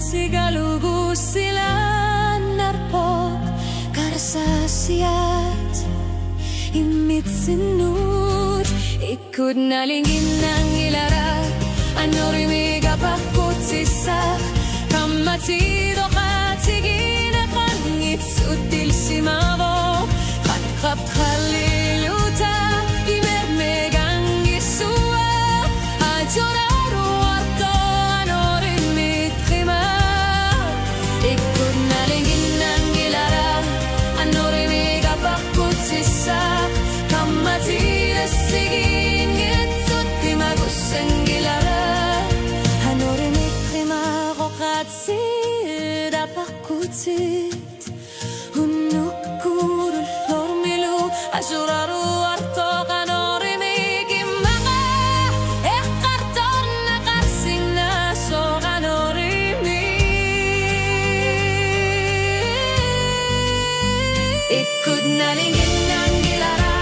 sigalugu sila narpok karsasiat imitsinut ikud nalingin ng ilara anorimig apakut sisak kamatido katigina kangit sutil simavo katkap kaliluta imermegang isua ajoraru arto anorimig krima ikud nalingin ng ilara anorimig apakut sisak kamatido sigin gitsut timaguseng ilara anorimig krima kokatsid apakutit unuk kurul lormilu asuraru arto kanorimig imaka ekartor na karsing na so kanorimig ikud nalingin ng ilara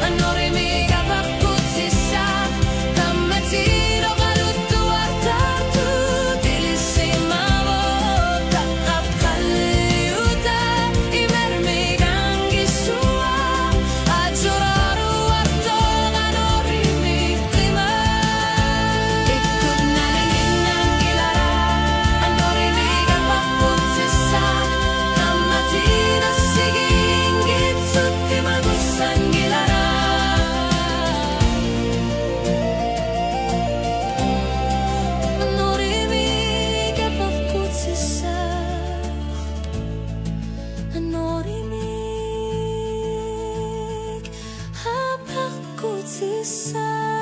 anorimig apakut sisak kamatido kalutu artatu tilisimavo takap kaliuta imermegang gisua ajoraru arto kanorimig klima ikud nalingin ng ilara anorimig apakut sisak kamatido siging gitsut timagusan ilara anorimig apakut sisak anorimig apakut sisak